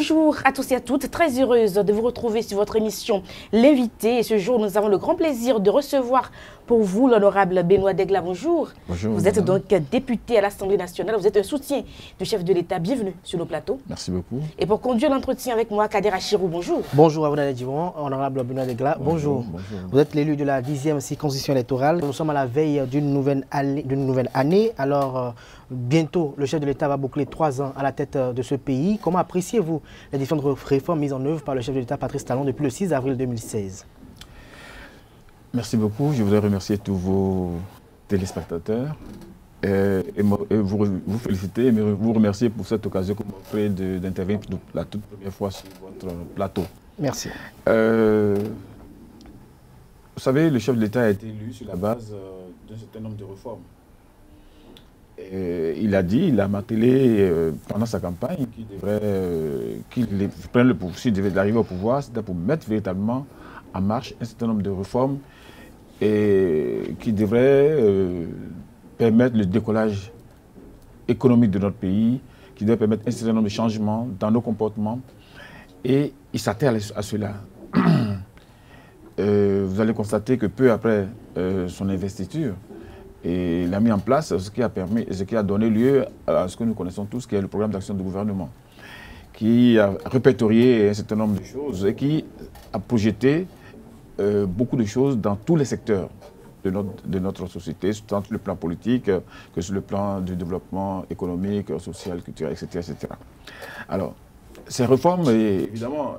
Bonjour à tous et à toutes, très heureuse de vous retrouver sur votre émission L'invité. Et ce jour, nous avons le grand plaisir de recevoir pour vous l'honorable Benoît Degla. Bonjour. Bonjour. Vous êtes donc député à l'Assemblée nationale, vous êtes un soutien du chef de l'État. Bienvenue sur nos plateaux. Merci beaucoup. Et pour conduire l'entretien avec moi, Kader Achirou, bonjour. Bonjour à vous, Daniel Diron, honorable Benoît Degla. Bonjour. Bonjour. Vous êtes l'élu de la 10e circonscription électorale. Nous sommes à la veille d'une nouvelle année. Alors, bientôt, le chef de l'État va boucler 3 ans à la tête de ce pays. Comment appréciez-vous les différentes réformes mises en œuvre par le chef de l'État, Patrice Talon, depuis le 6 avril 2016? Merci beaucoup. Je voudrais remercier tous vos téléspectateurs et vous féliciter et vous remercier pour cette occasion que vous m'offrez d'intervenir pour la toute première fois sur votre plateau. Merci. Vous savez, le chef de l'État a été élu sur la base d'un certain nombre de réformes. Il a dit, il a martelé pendant sa campagne qu'il prenne le pouvoir, s'il devait arriver au pouvoir, c'était pour mettre véritablement en marche un certain nombre de réformes et qui devraient permettre le décollage économique de notre pays, qui devraient permettre un certain nombre de changements dans nos comportements. Et il s'attelle à cela. Vous allez constater que peu après son investiture, et il a mis en place ce qui a permis, ce qui a donné lieu à ce que nous connaissons tous, qui est le programme d'action du gouvernement, qui a répertorié un certain nombre de choses et qui a projeté beaucoup de choses dans tous les secteurs de notre société, tant sur le plan politique que sur le plan du développement économique, social, culturel, etc. etc. Alors, ces réformes, évidemment,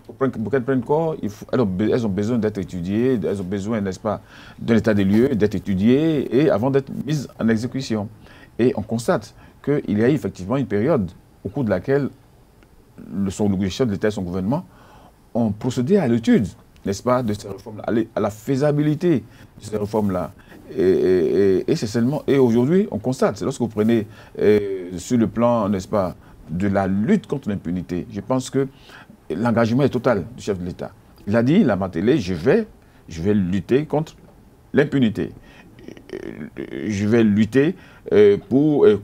pour qu'elles prennent corps, elles ont besoin d'être étudiées, elles ont besoin, n'est-ce pas, d'un état des lieux, d'être étudiées et avant d'être mises en exécution. Et on constate qu'il y a effectivement une période au cours de laquelle le chef de l'État et son gouvernement ont procédé à l'étude, n'est-ce pas, de ces réformes-là, à la faisabilité de ces réformes-là. Et c'est seulement. Et aujourd'hui, on constate, c'est lorsque vous prenez sur le plan, n'est-ce pas, de la lutte contre l'impunité, je pense que l'engagement est total du chef de l'État. Il a dit, il a martelé, je vais lutter contre l'impunité. Je vais lutter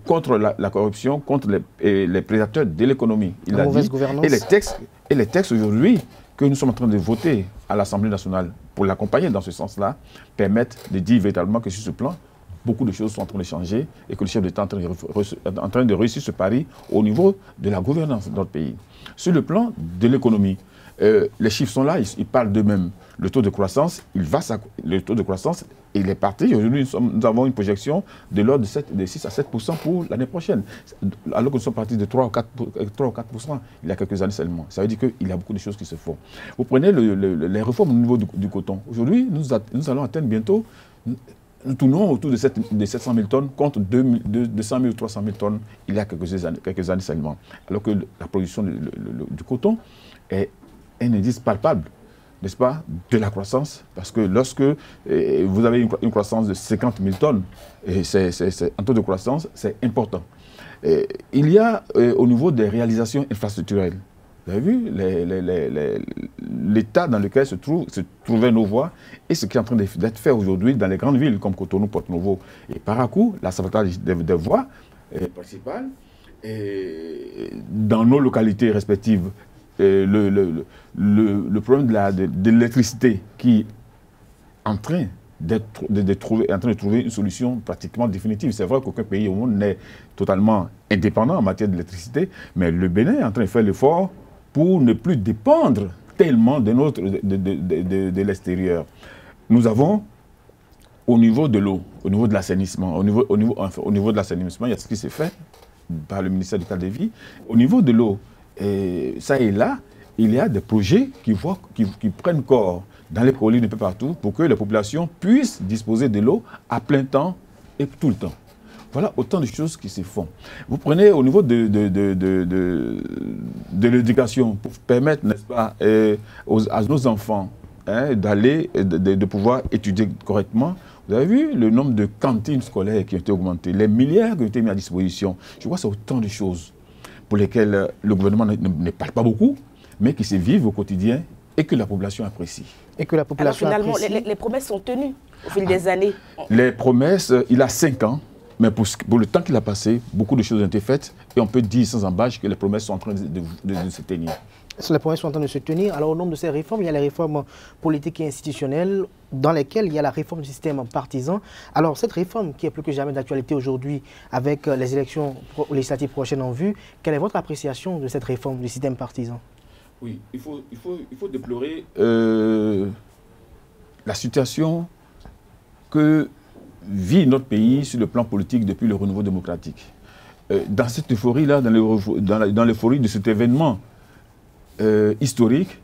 contre la corruption, contre les prédateurs de l'économie. La mauvaise gouvernance. Et les textes aujourd'hui que nous sommes en train de voter à l'Assemblée nationale pour l'accompagner dans ce sens-là, permettent de dire véritablement que sur ce plan, beaucoup de choses sont en train de changer et que le chef d'État est en train de réussir ce pari au niveau de la gouvernance de notre pays. Sur le plan de l'économie, les chiffres sont là, ils parlent d'eux-mêmes. Le taux de croissance, le taux de croissance, il est parti. Aujourd'hui, nous avons une projection de l'ordre de 6 à 7% pour l'année prochaine. Alors que nous sommes partis de 3 ou 4% il y a quelques années seulement. Ça veut dire qu'il y a beaucoup de choses qui se font. Vous prenez les réformes au niveau du coton. Aujourd'hui, nous allons atteindre bientôt. Nous tournons autour de 700 000 tonnes contre 200 000 ou 300 000 tonnes il y a quelques années seulement. Alors que la production du coton est un indice palpable, n'est-ce pas, de la croissance. Parce que lorsque vous avez une croissance de 50 000 tonnes, un taux de croissance, c'est important. Il y a au niveau des réalisations infrastructurelles, vous avez vu l'état dans lequel se trouvaient nos voies et ce qui est en train d'être fait aujourd'hui dans les grandes villes comme Cotonou, Porto-Novo et Parakou, l'asphaltage des voies principales, dans nos localités respectives, le problème de l'électricité qui est en train de trouver une solution pratiquement définitive. C'est vrai qu'aucun pays au monde n'est totalement indépendant en matière d'électricité, mais le Bénin est en train de faire l'effort pour ne plus dépendre tellement de l'extérieur. Nous avons, au niveau de l'eau, au niveau de l'assainissement, au niveau de l'assainissement, il y a ce qui s'est fait par le ministère du cadre de vie. Au niveau de l'eau, ça et là, il y a des projets qui prennent corps dans les collines un peu partout pour que les populations puissent disposer de l'eau à plein temps et tout le temps. Voilà autant de choses qui se font. Vous prenez au niveau de l'éducation pour permettre, n'est-ce pas, à nos enfants de pouvoir étudier correctement. Vous avez vu le nombre de cantines scolaires qui ont été augmentées, les milliards qui ont été mis à disposition. Je vois que c'est autant de choses pour lesquelles le gouvernement ne parle pas beaucoup, mais qui se vivent au quotidien et que la population apprécie. Et que la population Alors finalement, apprécie. les promesses sont tenues au fil des années. Les promesses, il a 5 ans. Mais pour le temps qu'il a passé, beaucoup de choses ont été faites et on peut dire sans embâche que les promesses sont en train de se tenir. Les promesses sont en train de se tenir. Alors, au nombre de ces réformes, il y a les réformes politiques et institutionnelles dans lesquelles il y a la réforme du système partisan. Alors, cette réforme qui est plus que jamais d'actualité aujourd'hui avec les élections législatives prochaines en vue, quelle est votre appréciation de cette réforme du système partisan? Oui, il faut déplorer la situation que vit notre pays sur le plan politique depuis le renouveau démocratique. Dans cette euphorie-là, dans l'euphorie de cet événement historique,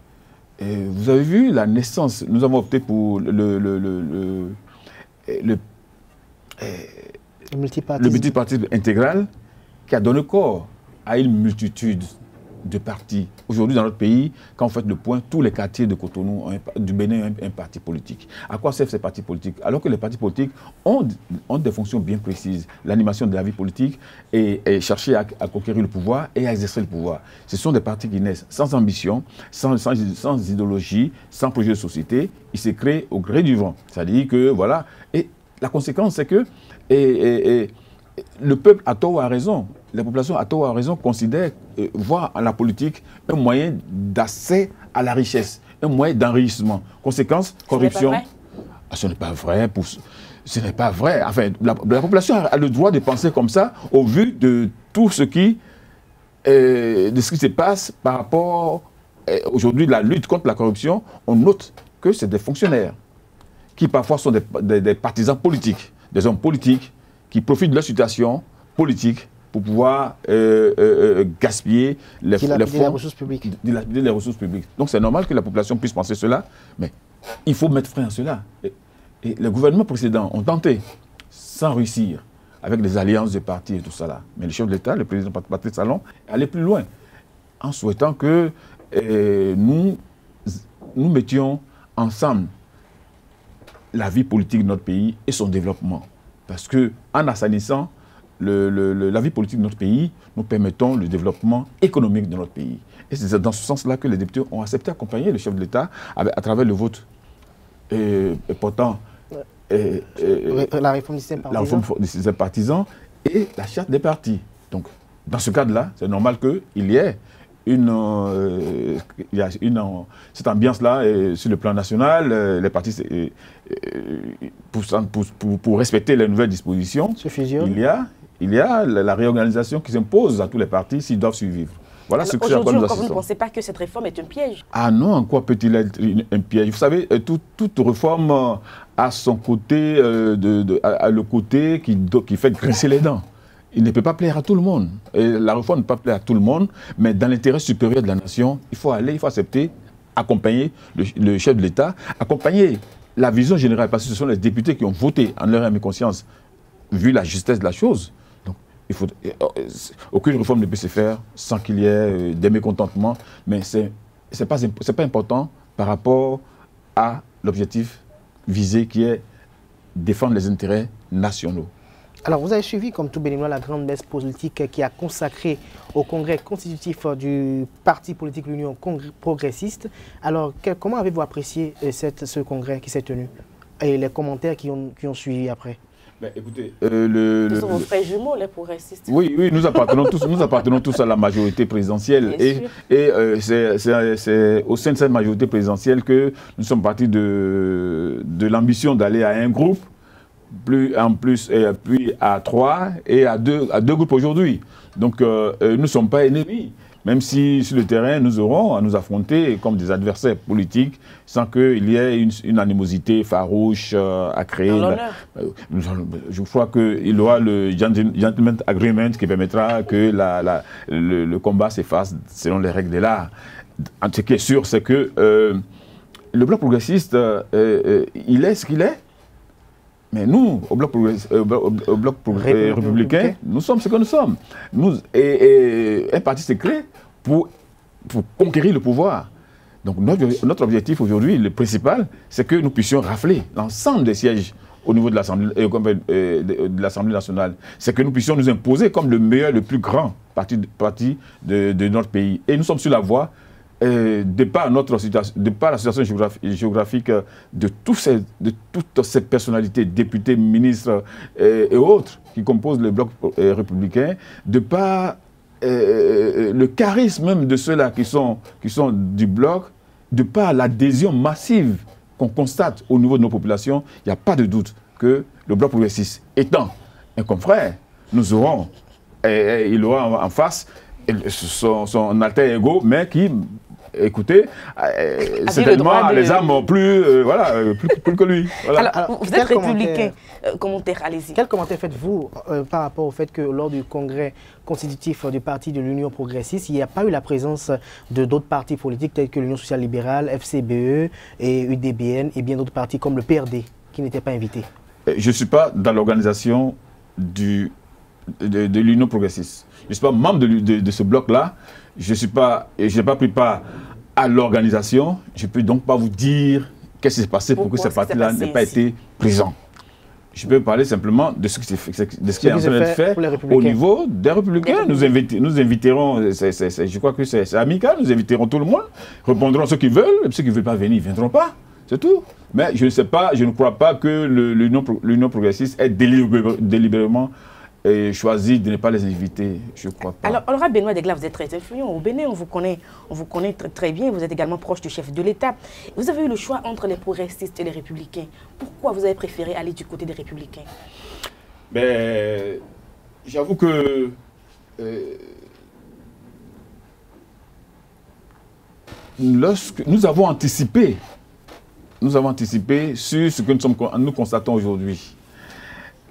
vous avez vu la naissance. Nous avons opté pour le multipartisme intégral qui a donné corps à une multitude de partis. Aujourd'hui, dans notre pays, quand vous faites le point, tous les quartiers de Cotonou, du Bénin, ont un parti politique. À quoi servent ces partis politiques? Alors que les partis politiques ont des fonctions bien précises. L'animation de la vie politique et chercher à conquérir le pouvoir et à exercer le pouvoir. Ce sont des partis qui naissent sans ambition, sans idéologie, sans projet de société. Ils se créent au gré du vent. C'est-à-dire que, voilà. Et la conséquence, c'est que le peuple, à tort ou à raison, la population, à tort ou à raison, considère, voit en la politique un moyen d'accès à la richesse, un moyen d'enrichissement. Conséquence, corruption. Ce n'est pas vrai. Ce n'est pas vrai. Enfin, la population a le droit de penser comme ça au vu de tout ce qui, se passe par rapport, aujourd'hui, la lutte contre la corruption. On note que c'est des fonctionnaires qui parfois sont des partisans politiques, des hommes politiques qui profitent de leur situation politique pour pouvoir gaspiller les fonds, les ressources publiques. Les ressources publiques. Donc c'est normal que la population puisse penser cela, mais il faut mettre frein à cela. Et les gouvernements précédents ont tenté, sans réussir, avec des alliances de partis et tout ça là. Mais le chef de l'État, le président Patrice Talon, allait plus loin, en souhaitant que nous mettions ensemble la vie politique de notre pays et son développement. Parce qu'en assainissant la vie politique de notre pays, nous permettons le développement économique de notre pays. Et c'est dans ce sens-là que les députés ont accepté d'accompagner le chef de l'État à travers le vote portant la réforme du système partisan et la charte des partis. Donc, dans ce cadre-là, c'est normal qu'il y ait cette ambiance-là sur le plan national. Les partis, pour respecter les nouvelles dispositions, il y a la réorganisation qui s'impose à tous les partis s'ils doivent survivre. Voilà ce que aujourd'hui, vous ne pensez pas que cette réforme est un piège? Ah non, en quoi peut-il être un piège? Vous savez, toute réforme a son côté, le côté qui fait grincer les dents. Il ne peut pas plaire à tout le monde. Et la réforme ne peut pas plaire à tout le monde, mais dans l'intérêt supérieur de la nation, il faut accepter, accompagner le chef de l'État, accompagner la vision générale, parce que ce sont les députés qui ont voté en leur âme et conscience, vu la justesse de la chose. Donc, aucune réforme ne peut se faire sans qu'il y ait des mécontentements, mais ce n'est pas important par rapport à l'objectif visé qui est défendre les intérêts nationaux. Alors, vous avez suivi, comme tout Béninois, la grande messe politique qui a consacré au congrès constitutif du parti politique l'Union progressiste. Alors, comment avez-vous apprécié ce congrès qui s'est tenu et les commentaires qui ont suivi après? Ben, écoutez, ce sont vos frères jumeaux, les progressistes. Oui, nous appartenons tous à la majorité présidentielle. Et c'est au sein de cette majorité présidentielle que nous sommes partis de l'ambition d'aller à un groupe, puis à 3 et à deux groupes aujourd'hui. Donc nous ne sommes pas ennemis, même si sur le terrain nous aurons à nous affronter comme des adversaires politiques sans qu'il y ait une animosité farouche à créer. Je crois qu'il y aura le gentleman agreement qui permettra que le combat s'efface selon les règles de l'art. Ce qui est sûr, c'est que le bloc progressiste, il est ce qu'il est. Mais nous, au bloc républicain, nous sommes ce que nous sommes. Un parti secret pour conquérir le pouvoir. Donc notre objectif aujourd'hui, le principal, c'est que nous puissions rafler l'ensemble des sièges au niveau de l'Assemblée nationale. C'est que nous puissions nous imposer comme le meilleur, le plus grand parti de notre pays. Et nous sommes sur la voie de par notre situation, de par la situation géographique de toutes ces personnalités, députés, ministres et autres qui composent le bloc républicain, de par le charisme même de ceux-là qui sont du bloc, de par l'adhésion massive qu'on constate au niveau de nos populations, il n'y a pas de doute que le bloc progressiste étant un confrère, nous aurons, il aura en face son alter ego, mais qui, écoutez, certainement les âmes plus que lui. Voilà. Alors, vous êtes républicain. Commentaire, allez-y. Quel commentaire faites-vous par rapport au fait que lors du congrès constitutif du parti de l'Union progressiste, il n'y a pas eu la présence de d'autres partis politiques tels que l'Union sociale libérale, FCBE et UDBN et bien d'autres partis comme le PRD qui n'étaient pas invités? Je ne suis pas dans l'organisation de l'Union progressiste. Je ne suis pas membre de ce bloc-là. Je n'ai pas pris part à l'organisation. Je ne peux donc pas vous dire qu'est-ce qui s'est passé pour que ce parti-là n'ait pas été présent. Je peux parler simplement de ce qui est en train d'être fait au niveau des Républicains. Nous inviterons, je crois que c'est amical, nous inviterons tout le monde, répondrons ceux qui veulent, et ceux qui ne veulent pas venir, ils ne viendront pas. C'est tout. Mais je ne sais pas, je ne crois pas que l'Union progressiste ait délibérément choisi de ne pas les inviter. Je ne crois pas. Alors, honorable Benoît Degla, vous êtes très influent. Au Bénin, on vous connaît très bien. Vous êtes également proche du chef de l'État. Vous avez eu le choix entre les progressistes et les républicains. Pourquoi vous avez préféré aller du côté des républicains? Ben, j'avoue que lorsque nous avons anticipé sur ce que nous constatons aujourd'hui.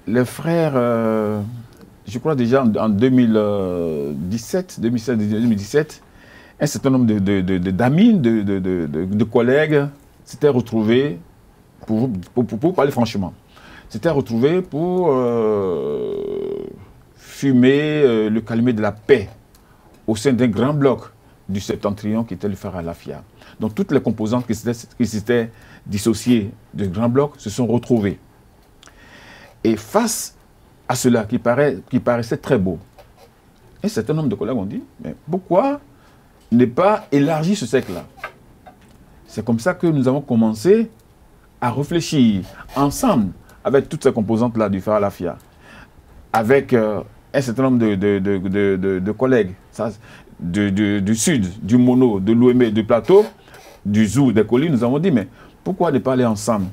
Les frères, je crois déjà en 2017, un certain nombre d'amis, de collègues s'étaient retrouvés, pour parler franchement, s'étaient retrouvés pour fumer le calumet de la paix au sein d'un grand bloc du septentrion qui était le Frère Alafia. Donc toutes les composantes qui s'étaient dissociées du grand bloc se sont retrouvées. Et face à cela qui paraissait très beau, un certain nombre de collègues ont dit, mais pourquoi ne pas élargir ce cercle-là? C'est comme ça que nous avons commencé à réfléchir ensemble avec toutes ces composantes-là du Frère Alafia, avec un certain nombre de collègues du Sud, du Mono, de l'Ouémé, du Plateau, du Zou, des Collines. Nous avons dit, mais pourquoi ne pas aller ensemble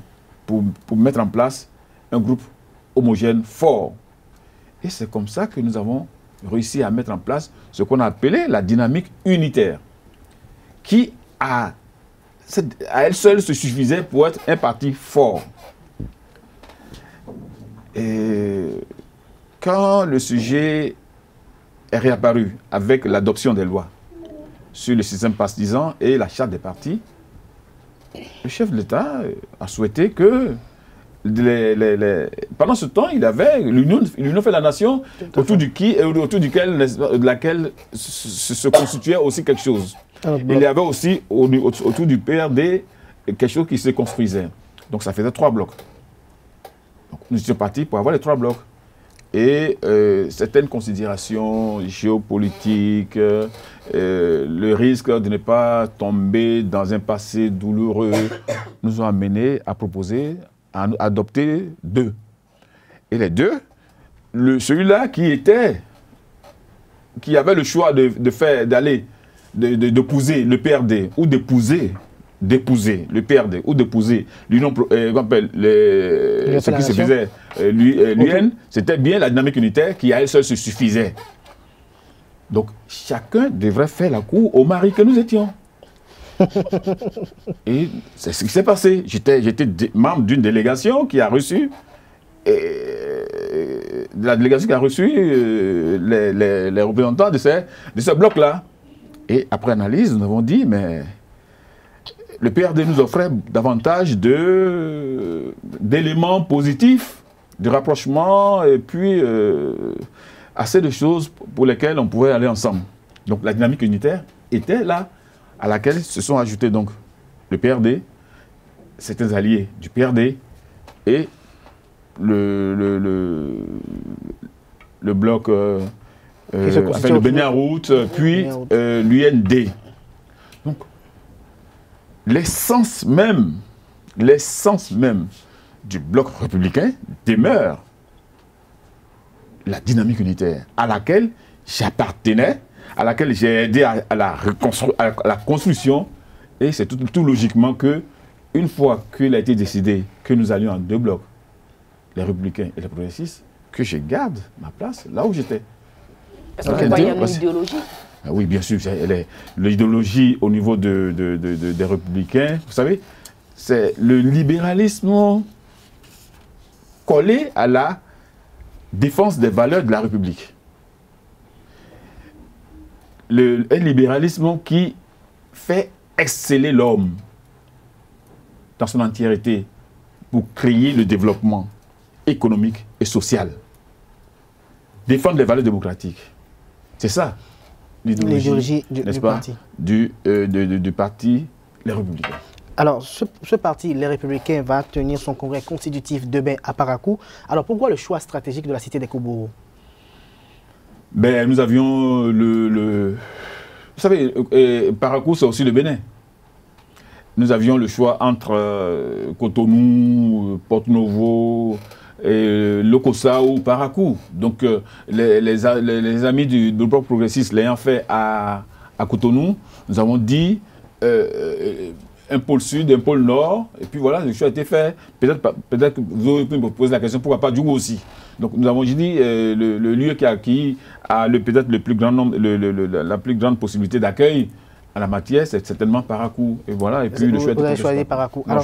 pour mettre en place un groupe homogène, fort. Et c'est comme ça que nous avons réussi à mettre en place ce qu'on a appelé la dynamique unitaire, qui à elle seule se suffisait pour être un parti fort. Et quand le sujet est réapparu avec l'adoption des lois sur le système partisan et la charte des partis, le chef de l'État a souhaité que pendant ce temps, il avait l'Union fait la nation autour de laquelle se constituait aussi quelque chose. Il y avait aussi autour du PRD quelque chose qui se construisait. Donc ça faisait 3 blocs. Donc, nous étions partis pour avoir les 3 blocs. Et certaines considérations géopolitiques, le risque de ne pas tomber dans un passé douloureux, nous ont amenés à proposer à adopter 2. Et les 2, celui-là qui avait le choix d'épouser le PRD ou d'épouser le PRD ou d'épouser l'Union, ce qui se faisait l'UN, c'était bien la dynamique unitaire qui à elle seule se suffisait. Donc chacun devrait faire la cour au mari que nous étions. Et c'est ce qui s'est passé. J'étais membre d'une délégation qui a reçu, les représentants de ce bloc-là. Et après analyse, nous avons dit, mais le PRD nous offrait davantage d'éléments positifs, de rapprochement, et puis assez de choses pour lesquelles on pouvait aller ensemble. Donc la dynamique unitaire était là, à laquelle se sont ajoutés donc le PRD, certains alliés du PRD et le bloc, le Bénin Route, puis l'UND. Donc l'essence même du bloc républicain demeure la dynamique unitaire à laquelle j'appartenais, à laquelle j'ai aidé à la construction. Et c'est tout logiquement que, une fois qu'il a été décidé que nous allions en deux blocs, les républicains et les progressistes, que je garde ma place là où j'étais. Parce que vous voyez une idéologie. Oui, bien sûr, l'idéologie au niveau des républicains, vous savez, c'est le libéralisme collé à la défense des valeurs de la République. Un libéralisme qui fait exceller l'homme dans son entièreté pour créer le développement économique et social. Défendre les valeurs démocratiques. C'est ça, l'idéologie du parti. Du parti Les Républicains. Alors, ce parti, Les Républicains, va tenir son congrès constitutif demain à Parakou. Alors, pourquoi le choix stratégique de la cité des Koubourou? Ben, nous avions Vous savez, Parakou, c'est aussi le Bénin. Nous avions le choix entre Cotonou, Porto-Novo, Lokossa ou Parakou. Donc, les amis du bloc progressiste l'ayant fait à Cotonou, nous avons dit un pôle sud, un pôle nord, et puis voilà, le choix a été fait. Peut-être que vous aurez pu me poser la question, pourquoi pas Djougou aussi. Donc nous avons dit le lieu qui a peut-être le plus grand nombre, la plus grande possibilité d'accueil à la matière, c'est certainement Parakou. Et voilà, et puis le choix vous avez choisi Parakou. Alors,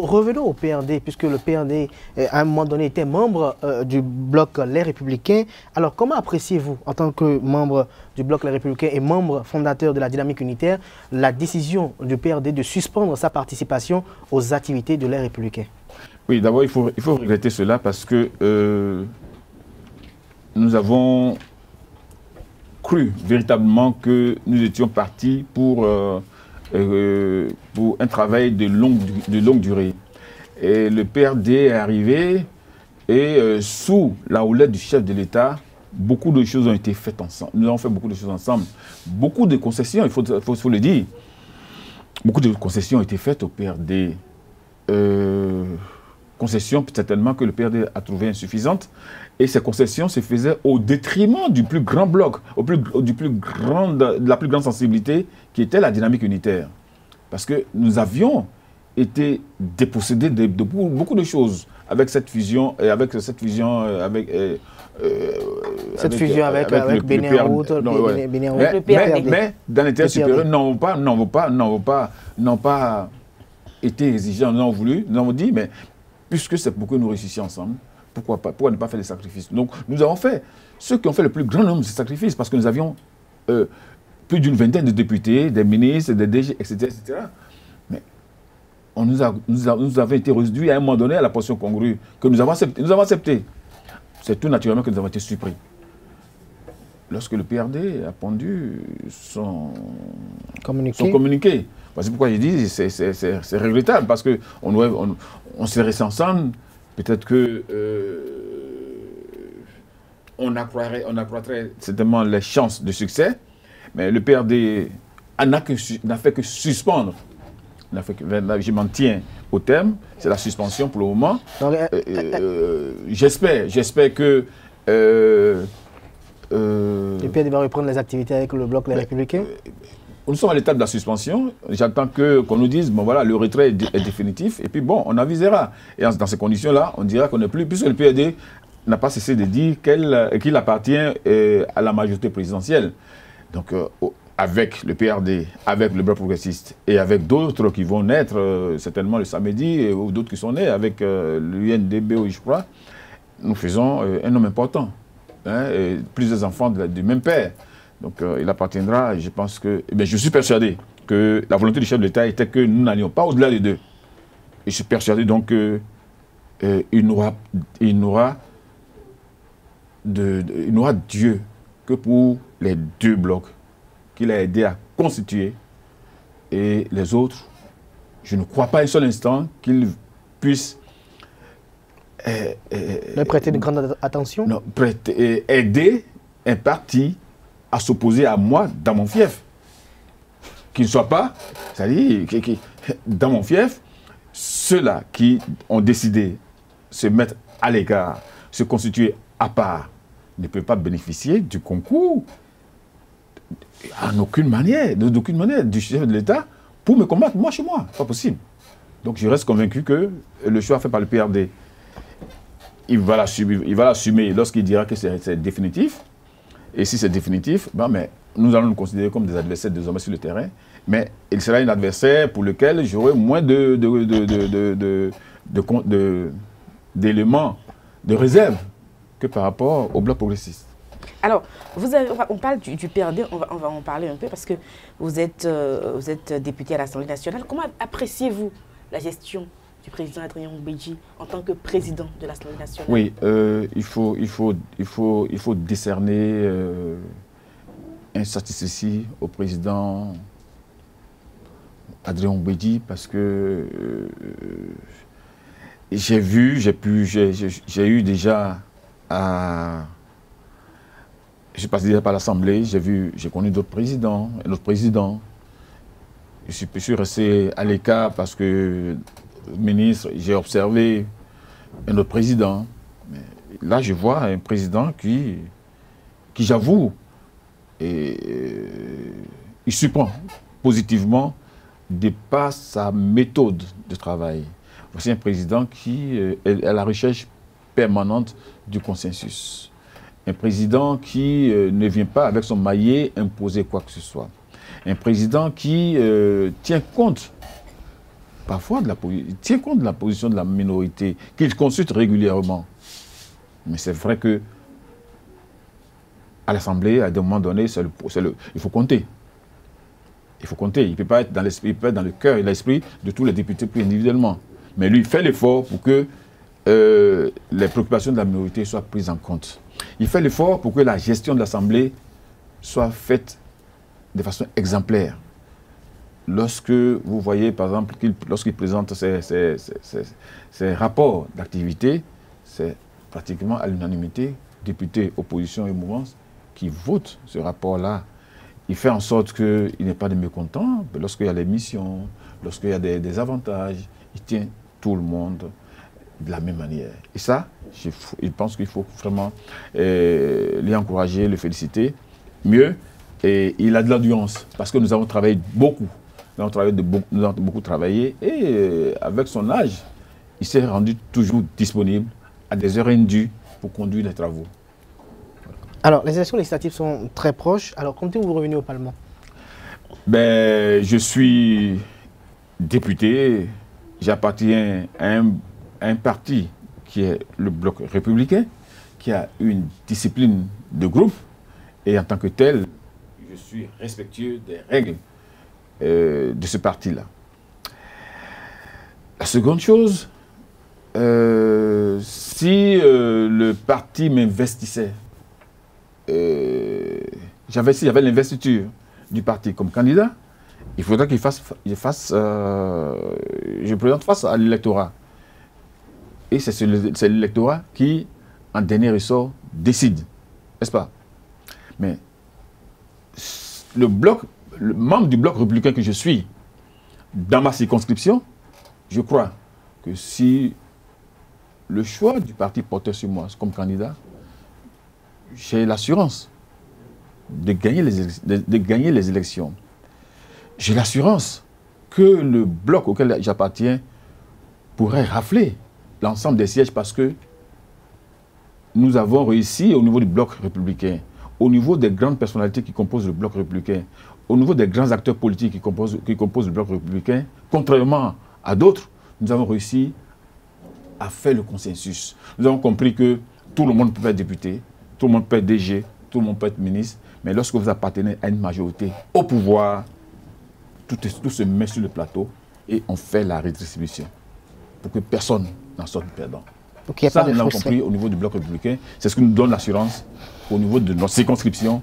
revenons au PRD, puisque le PRD, à un moment donné, était membre du bloc Les Républicains. Alors, comment appréciez-vous, en tant que membre du bloc Les Républicains et membre fondateur de la dynamique unitaire, la décision du PRD de suspendre sa participation aux activités de Les Républicains? Oui, d'abord, il faut regretter cela parce que nous avons cru véritablement que nous étions partis pour un travail de longue durée. Et le PRD est arrivé et sous la houlette du chef de l'État, beaucoup de choses ont été faites ensemble. Nous avons fait beaucoup de choses ensemble. Beaucoup de concessions, il faut le dire. Beaucoup de concessions ont été faites au PRD. Concessions certainement que le PRD a trouvées insuffisantes. Et ces concessions se faisaient au détriment du plus grand bloc, de la plus grande sensibilité qui était la dynamique unitaire. Parce que nous avions été dépossédés de beaucoup de choses avec cette fusion, avec Bénin en route, mais dans l'intérêt supérieur, n'ont pas été exigeants, nous avons voulu, nous avons dit, mais puisque c'est pour que nous réussissions ensemble, pourquoi ne pas faire des sacrifices? Donc nous avons fait ceux qui ont fait le plus grand nombre de sacrifices, parce que nous avions plus d'une vingtaine de députés, des ministres, des DG, etc. etc. Mais nous avons été réduits à un moment donné à la position congrue que nous avons accepté. C'est tout naturellement que nous avons été surpris. Lorsque le PRD a pondu son communiqué. C'est pourquoi je dis que c'est regrettable, parce qu'on s'est resté ensemble, peut-être que on accroîtrait certainement les chances de succès, mais le PRD n'a fait que suspendre. Je m'en tiens au terme, c'est la suspension pour le moment. J'espère que le PRD va reprendre les activités avec le bloc Les Républicains. Nous sommes à l'étape de la suspension. J'attends qu'on nous dise, bon voilà, le retrait est définitif. Et puis bon, on avisera. Et dans ces conditions-là, on dira qu'on n'est plus, puisque le PRD n'a pas cessé de dire qu'il appartient à la majorité présidentielle. Donc, avec le PRD, avec le bloc progressiste et avec d'autres qui vont naître, certainement le samedi, ou d'autres qui sont nés, avec l'UNDB, je crois, nous faisons un homme important. Et plusieurs enfants du même père. Donc il appartiendra, je pense que... je suis persuadé que la volonté du chef de l'État était que nous n'allions pas au-delà des deux. Et je suis persuadé donc qu'il n'aura Dieu que pour les deux blocs qu'il a aidé à constituer. Et les autres, je ne crois pas un seul instant qu'ils puissent... leur prêter de grande attention? Non, aider un parti à s'opposer à moi dans mon fief. Qu'il ne soit pas, c'est-à-dire, dans mon fief, ceux-là qui ont décidé de se mettre à l'écart, se constituer à part, ne peuvent pas bénéficier du concours en aucune manière, du chef de l'État pour me combattre, moi chez moi. Pas possible. Donc je reste convaincu que le choix fait par le PRD, il va l'assumer lorsqu'il dira que c'est définitif. Et si c'est définitif, mais nous allons nous considérer comme des adversaires désormais sur le terrain. Mais il sera un adversaire pour lequel j'aurai moins d'éléments de réserve que par rapport au bloc progressiste. Alors, on parle du PRD, on va en parler un peu parce que vous êtes député à l'Assemblée nationale. Comment appréciez-vous la gestion du président Adrien Mbedji en tant que président de l'Assemblée nationale? Oui, il faut décerner un satisfecit au président Adrien Mbedji parce que j'ai eu déjà à... Je suis passé déjà par l'Assemblée, j'ai connu d'autres présidents, un autre président. Je suis resté à l'écart parce que, ministre, j'ai observé un autre président. Mais là, je vois un président qui j'avoue, il surprend positivement de par sa méthode de travail. Voici un président qui est à la recherche permanente du consensus. Un président qui ne vient pas avec son maillet imposer quoi que ce soit. Un président qui tient compte parfois de la position de la minorité, qu'il consulte régulièrement. Mais c'est vrai que à l'Assemblée, à des moments donnés, il faut compter. Il faut compter. Il ne peut pas être dans l'esprit, il peut être dans le cœur et l'esprit de tous les députés plus individuellement. Mais lui, il fait l'effort pour que les préoccupations de la minorité soient prises en compte. Il fait l'effort pour que la gestion de l'Assemblée soit faite de façon exemplaire. Lorsque vous voyez, par exemple, lorsqu'il présente ses rapports d'activité, c'est pratiquement à l'unanimité, députés, opposition et mouvance, qui votent ce rapport-là. Il fait en sorte qu'il n'y ait pas de mécontents. Lorsqu'il y a des missions, lorsqu'il y a des avantages, il tient tout le monde de la même manière. Et ça, je pense qu'il faut vraiment l'y encourager, le féliciter. Mieux, et il a de l'endurance, parce que nous avons travaillé beaucoup. Nous avons beaucoup travaillé, et avec son âge, il s'est rendu toujours disponible à des heures indues pour conduire les travaux. Alors, les élections législatives sont très proches. Alors, comptez-vous revenir au Parlement? Je suis député, j'appartiens à un parti qui est le Bloc républicain, qui a une discipline de groupe, et en tant que tel, je suis respectueux des règles de ce parti-là. La seconde chose, si le parti m'investissait, j'avais l'investiture du parti comme candidat, il faudrait qu'il je présente face à l'électorat. Et c'est l'électorat qui, en dernier ressort, décide, n'est-ce pas? Mais le membre du Bloc républicain que je suis, dans ma circonscription, je crois que si le choix du parti portait sur moi comme candidat, j'ai l'assurance de gagner les élections. J'ai l'assurance que le bloc auquel j'appartiens pourrait rafler l'ensemble des sièges parce que nous avons réussi au niveau du bloc républicain, au niveau des grandes personnalités qui composent le bloc républicain, au niveau des grands acteurs politiques qui composent le bloc républicain, contrairement à d'autres, nous avons réussi à faire le consensus. Nous avons compris que tout le monde peut être député, tout le monde peut être DG, tout le monde peut être ministre, mais lorsque vous appartenez à une majorité au pouvoir, tout se met sur le plateau et on fait la redistribution pour que personne n'en sorte perdant. Okay, ça, nous l'avons compris au niveau du bloc républicain. C'est ce qui nous donne l'assurance au niveau de notre circonscription,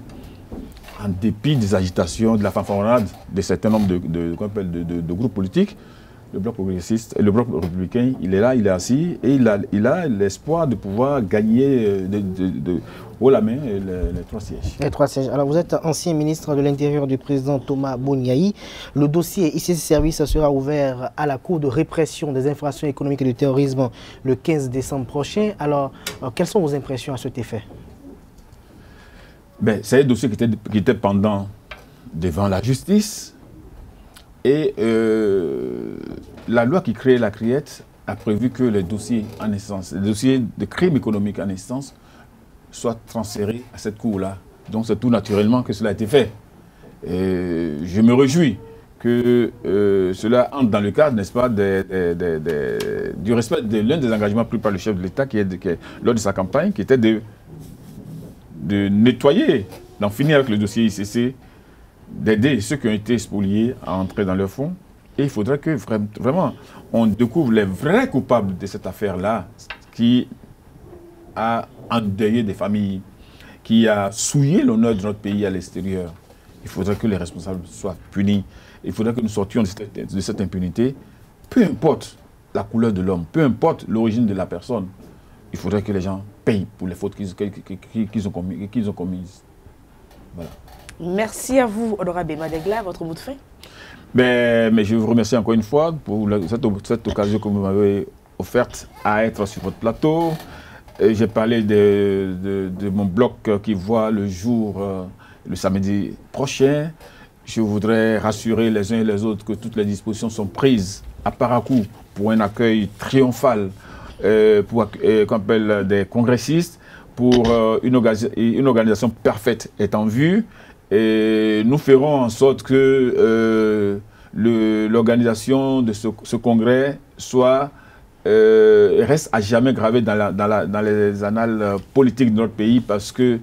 en dépit des agitations, de la fanfaronnade de certains nombres de groupes politiques. le bloc progressiste, le bloc républicain, il est là, il est assis, et il a l'espoir de pouvoir gagner de haut la main les 3 sièges. Les 3 sièges. Alors, vous êtes ancien ministre de l'Intérieur du président Thomas Boniaï. Le dossier ICC Service sera ouvert à la Cour de répression des infractions économiques et du terrorisme le 15 décembre prochain. Alors, quelles sont vos impressions à cet effet? Ben, c'est un dossier qui était pendant devant la justice. Et la loi qui crée la CRIET a prévu que les dossiers en instance, les dossiers de crimes économiques en instance, soient transférés à cette cour-là. Donc c'est tout naturellement que cela a été fait. Et je me réjouis que cela entre dans le cadre, n'est-ce pas, du respect de l'un des engagements pris par le chef de l'État lors de sa campagne, qui était de nettoyer, d'en finir avec le dossier ICC, d'aider ceux qui ont été spoliés à entrer dans leur fonds. Et il faudrait que vraiment on découvre les vrais coupables de cette affaire-là, qui a endeuillé des familles, qui a souillé l'honneur de notre pays à l'extérieur. Il faudrait que les responsables soient punis. Il faudrait que nous sortions de cette impunité. Peu importe la couleur de l'homme, peu importe l'origine de la personne, il faudrait que les gens payent pour les fautes qu'ils ont commises. Voilà. Merci à vous, honorable Benoît Degla. Votre mot de fin? Mais je vous remercie encore une fois pour cette occasion que vous m'avez offerte à être sur votre plateau. J'ai parlé de mon bloc qui voit le jour le samedi prochain. Je voudrais rassurer les uns et les autres que toutes les dispositions sont prises à Parakou pour un accueil triomphal qu'on appelle des congressistes, pour une organisation parfaite est en vue. Et nous ferons en sorte que l'organisation de ce congrès reste à jamais gravée dans les annales politiques de notre pays, parce que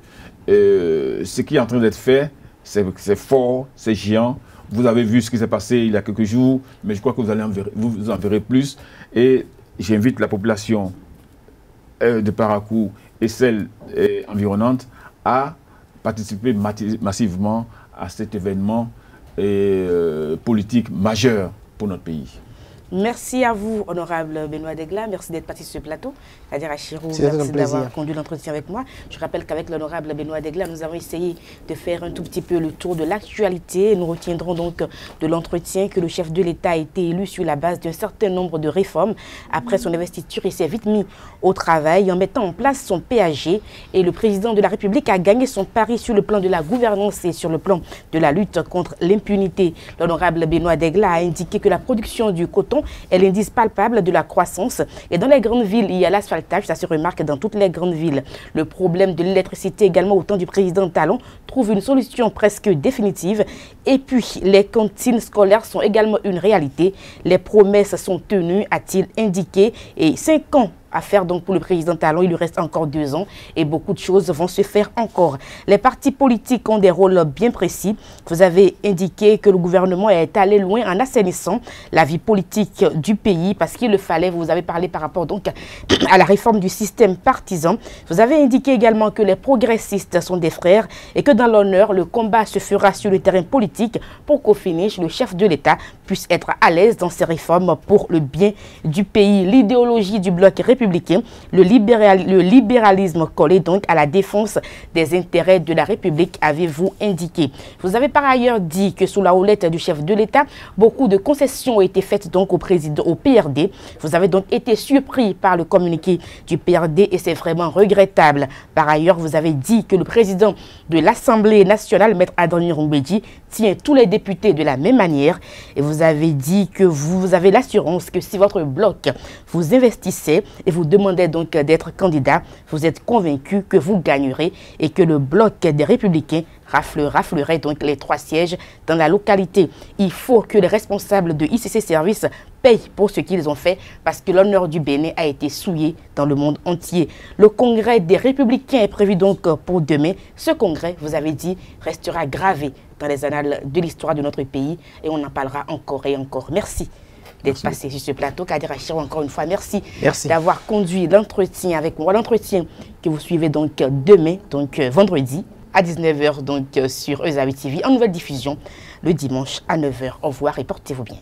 ce qui est en train d'être fait, c'est fort, c'est géant. Vous avez vu ce qui s'est passé il y a quelques jours, mais je crois que vous en verrez plus. Et j'invite la population de Parakou et celle environnante à participer massivement à cet événement politique majeur pour notre pays. Merci à vous, honorable Benoît Degla. Merci d'être parti sur ce plateau. Adira Chirou, merci d'avoir conduit l'entretien avec moi. Je rappelle qu'avec l'honorable Benoît Degla, nous avons essayé de faire un tout petit peu le tour de l'actualité. Nous retiendrons donc de l'entretien que le chef de l'État a été élu sur la base d'un certain nombre de réformes. Après son investiture, il s'est vite mis au travail en mettant en place son PAG. Et le président de la République a gagné son pari sur le plan de la gouvernance et sur le plan de la lutte contre l'impunité. L'honorable Benoît Degla a indiqué que la production du coton est l'indice palpable de la croissance. Et dans les grandes villes, il y a l'asphaltage, ça se remarque dans toutes les grandes villes. Le problème de l'électricité également au temps du président Talon trouve une solution presque définitive. Et puis, les cantines scolaires sont également une réalité. Les promesses sont tenues, a-t-il indiqué. Et 5 ans à faire donc pour le président Talon, il lui reste encore 2 ans et beaucoup de choses vont se faire encore. Les partis politiques ont des rôles bien précis. Vous avez indiqué que le gouvernement est allé loin en assainissant la vie politique du pays parce qu'il le fallait. Vous avez parlé par rapport donc à la réforme du système partisan. Vous avez indiqué également que les progressistes sont des frères et que dans l'honneur, le combat se fera sur le terrain politique pour qu'au finish, le chef de l'État puisse être à l'aise dans ses réformes pour le bien du pays. L'idéologie du bloc républicain, le libéralisme collé donc à la défense des intérêts de la République, avez-vous indiqué. Vous avez par ailleurs dit que sous la houlette du chef de l'État, beaucoup de concessions ont été faites donc au PRD. Vous avez donc été surpris par le communiqué du PRD et c'est vraiment regrettable. Par ailleurs, vous avez dit que le président de l'Assemblée nationale, Maître Adrien Mbedji, tient tous les députés de la même manière et vous avez dit que vous avez l'assurance que si votre bloc vous investissez et vous demandez donc d'être candidat, vous êtes convaincu que vous gagnerez et que le bloc des Républicains raflerait donc les 3 sièges dans la localité. Il faut que les responsables de ICC Service payent pour ce qu'ils ont fait parce que l'honneur du Bénin a été souillé dans le monde entier. Le congrès des Républicains est prévu donc pour demain. Ce congrès, vous avez dit, restera gravé dans les annales de l'histoire de notre pays et on en parlera encore et encore. Merci d'être passé sur ce plateau. Kadira Chirou, encore une fois, merci d'avoir conduit l'entretien avec moi. L'entretien que vous suivez donc demain, donc vendredi, à 19 h donc sur Eusavi TV, en nouvelle diffusion le dimanche à 9 h. Au revoir et portez-vous bien.